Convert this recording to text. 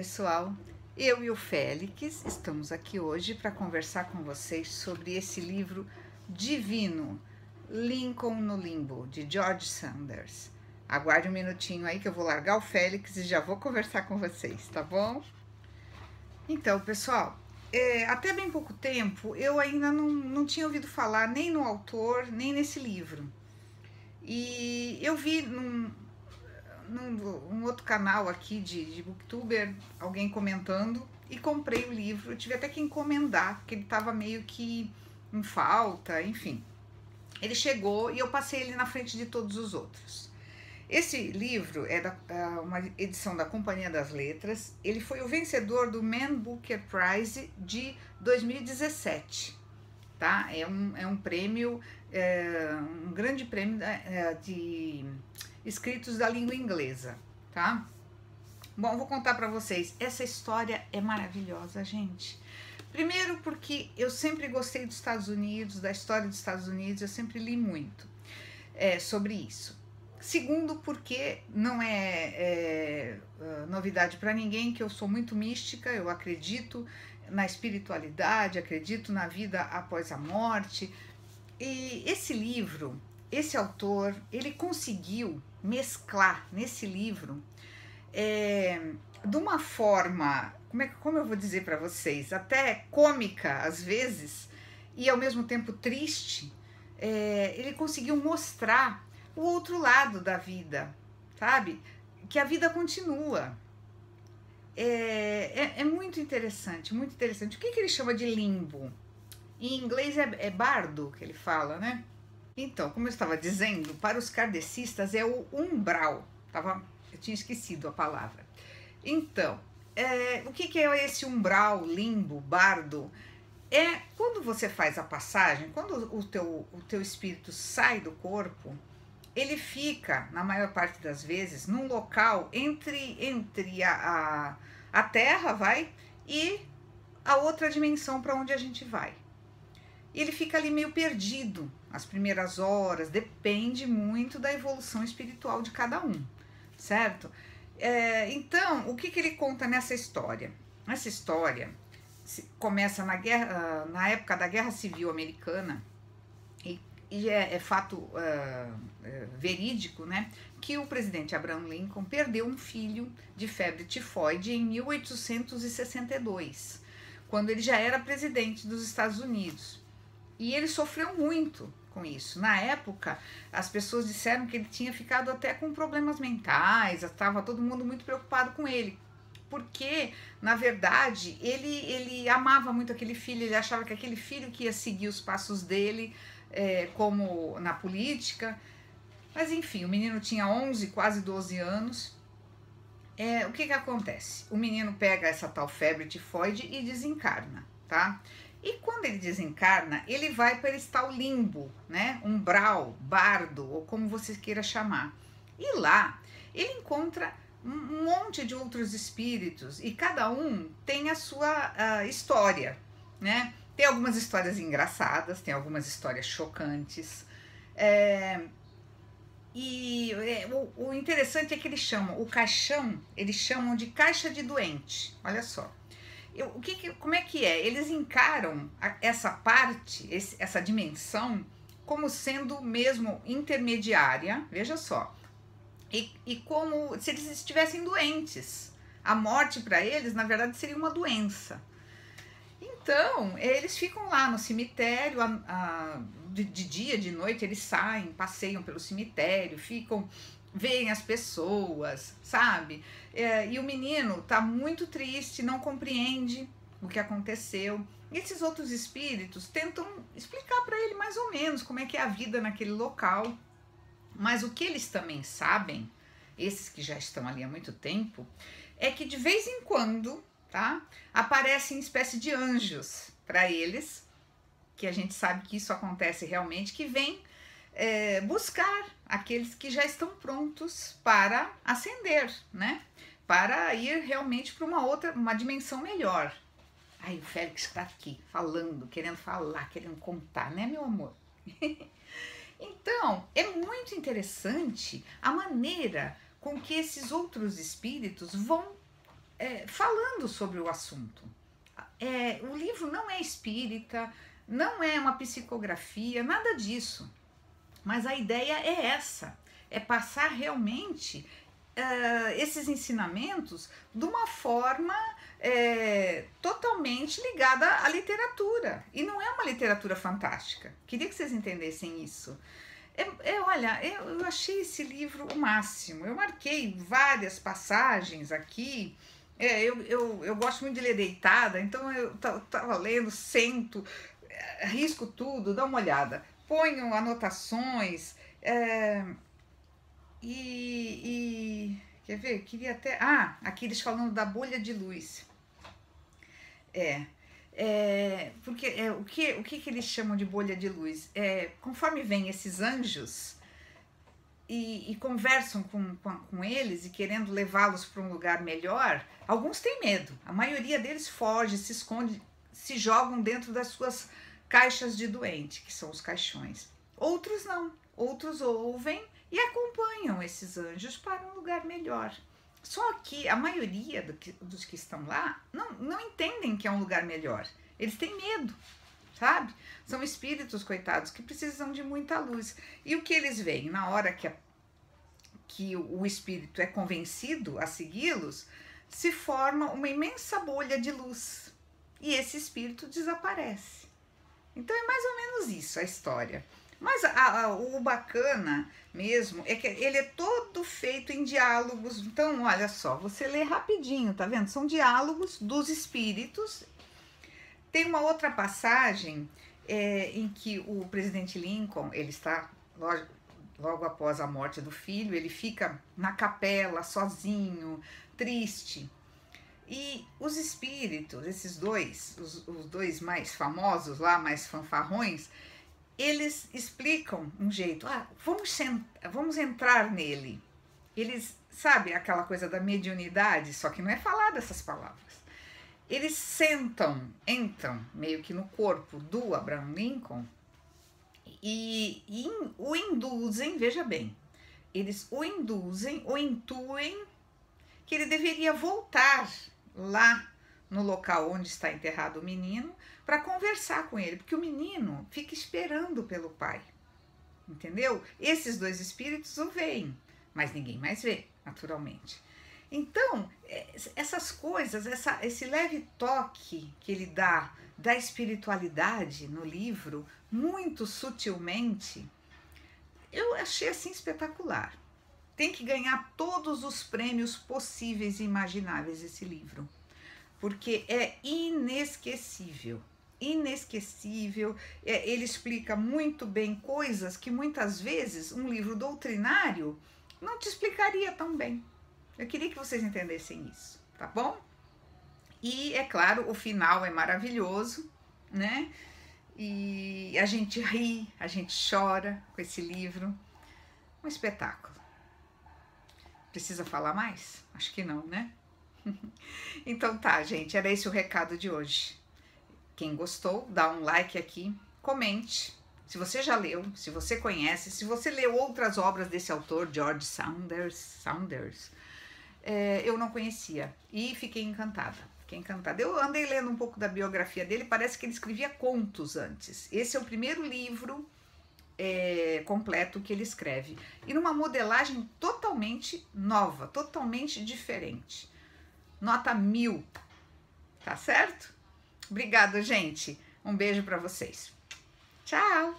pessoal, eu e o Félix estamos aqui hoje para conversar com vocês sobre esse livro divino, Lincoln no Limbo, de George Sanders. Aguarde um minutinho aí que eu vou largar o Félix e já vou conversar com vocês, tá bom? Então, pessoal, até bem pouco tempo eu ainda não tinha ouvido falar nem no autor, nem nesse livro. E eu vi num outro canal aqui de booktuber, alguém comentando, e comprei o livro. Eu tive até que encomendar, porque ele estava meio que em falta, enfim. Ele chegou e eu passei ele na frente de todos os outros. Esse livro é uma edição da Companhia das Letras. Ele foi o vencedor do Man Booker Prize de 2017. Tá? É um prêmio, um grande prêmio de escritos da língua inglesa, tá? Bom, vou contar para vocês. Essa história é maravilhosa, gente. Primeiro porque eu sempre gostei dos Estados Unidos, da história dos Estados Unidos, eu sempre li muito sobre isso. Segundo porque não é novidade para ninguém que eu sou muito mística, eu acredito na espiritualidade, acredito na vida após a morte. E esse livro, esse autor, ele conseguiu mesclar nesse livro de uma forma, como eu vou dizer para vocês, até cômica às vezes, e ao mesmo tempo triste. Ele conseguiu mostrar o outro lado da vida, sabe? Que a vida continua. É muito interessante, muito interessante. O que ele chama de limbo? Em inglês é bardo que ele fala, né? Então, como eu estava dizendo, para os kardecistas é o umbral. Eu tinha esquecido a palavra. Então, o que é esse umbral, limbo, bardo? É quando você faz a passagem, quando o teu espírito sai do corpo, ele fica, na maior parte das vezes, num local entre a Terra, e a outra dimensão para onde a gente vai. E ele fica ali meio perdido as primeiras horas, depende muito da evolução espiritual de cada um, certo? Então, o que ele conta nessa história? Essa história começa na época da Guerra Civil Americana, e é fato verídico, né, que o presidente Abraham Lincoln perdeu um filho de febre tifoide em 1862, quando ele já era presidente dos Estados Unidos. E ele sofreu muito com isso. Na época, as pessoas disseram que ele tinha ficado até com problemas mentais, estava todo mundo muito preocupado com ele, porque, na verdade, ele amava muito aquele filho, ele achava que aquele filho que ia seguir os passos dele, como na política. Mas enfim, o menino tinha 11, quase 12 anos. O que acontece? O menino pega essa tal febre tifoide e desencarna, tá? E quando ele desencarna, ele vai para esse tal limbo, né? Umbral, bardo, ou como você queira chamar. E lá, ele encontra um monte de outros espíritos, e cada um tem a sua história, né? Tem algumas histórias engraçadas, tem algumas histórias chocantes. O interessante é que eles chamam o caixão, eles chamam de caixa de doente. Olha só. Como é que é? Eles encaram essa parte, essa dimensão, como sendo mesmo intermediária, veja só, e como se eles estivessem doentes. A morte para eles, na verdade, seria uma doença. Então, eles ficam lá no cemitério, de dia, de noite, eles saem, passeiam pelo cemitério, veem as pessoas, sabe? E o menino tá muito triste, não compreende o que aconteceu. E esses outros espíritos tentam explicar para ele mais ou menos como é que é a vida naquele local. Mas o que eles também sabem, esses que já estão ali há muito tempo, é que de vez em quando, tá, aparecem espécie de anjos para eles, que a gente sabe que isso acontece realmente, que vêm buscar aqueles que já estão prontos para ascender, né? Para ir realmente para uma dimensão melhor. Aí o Félix está aqui falando, querendo falar, querendo contar, né, meu amor? Então, é muito interessante a maneira com que esses outros espíritos vão falando sobre o assunto. O livro não é espírita, não é uma psicografia, nada disso. Mas a ideia é essa, é passar realmente esses ensinamentos de uma forma totalmente ligada à literatura. E não é uma literatura fantástica. Queria que vocês entendessem isso. Olha, eu achei esse livro o máximo. Eu marquei várias passagens aqui. Eu gosto muito de ler deitada, então eu tava lendo, sento, risco tudo, dá uma olhada. Ponho anotações. Quer ver? Eu queria até. Aqui eles falando da bolha de luz. Porque o que eles chamam de bolha de luz? Conforme vêm esses anjos e conversam com eles e querendo levá-los para um lugar melhor, alguns têm medo, a maioria deles foge, se esconde, se jogam dentro das suas caixas de doente, que são os caixões. Outros não, outros ouvem e acompanham esses anjos para um lugar melhor. Só que a maioria dos que estão lá não entendem que é um lugar melhor. Eles têm medo, sabe? São espíritos, coitados, que precisam de muita luz. E o que eles veem? Na hora que o espírito é convencido a segui-los, se forma uma imensa bolha de luz. E esse espírito desaparece. Então é mais ou menos isso a história. Mas o bacana mesmo é que ele é todo feito em diálogos. Então, olha só, você lê rapidinho, tá vendo? São diálogos dos espíritos. Tem uma outra passagem em que o presidente Lincoln, ele está logo após a morte do filho, ele fica na capela, sozinho, triste. E os espíritos, esses dois, os dois mais famosos lá, mais fanfarrões, eles explicam um jeito, vamos entrar nele. Eles, sabe aquela coisa da mediunidade, só que não é falar dessas palavras. Eles entram meio que no corpo do Abraham Lincoln e o induzem, veja bem, eles o induzem, o intuem que ele deveria voltar lá no local onde está enterrado o menino para conversar com ele, porque o menino fica esperando pelo pai, entendeu? Esses dois espíritos o veem, mas ninguém mais vê, naturalmente. Então, essas coisas, esse leve toque que ele dá da espiritualidade no livro, muito sutilmente, eu achei assim espetacular. Tem que ganhar todos os prêmios possíveis e imagináveis esse livro, porque é inesquecível. Inesquecível, ele explica muito bem coisas que muitas vezes um livro doutrinário não te explicaria tão bem. Eu queria que vocês entendessem isso, tá bom? E, é claro, o final é maravilhoso, né? E a gente ri, a gente chora com esse livro. Um espetáculo. Precisa falar mais? Acho que não, né? Então tá, gente, era esse o recado de hoje. Quem gostou, dá um like aqui, comente. Se você já leu, se você conhece, se você leu outras obras desse autor, George Saunders, eu não conhecia e fiquei encantada. Eu andei lendo um pouco da biografia dele, parece que ele escrevia contos antes. Esse é o primeiro livro completo que ele escreve. E numa modelagem totalmente nova, totalmente diferente. Nota 1000, tá certo? Obrigada, gente. Um beijo para vocês. Tchau!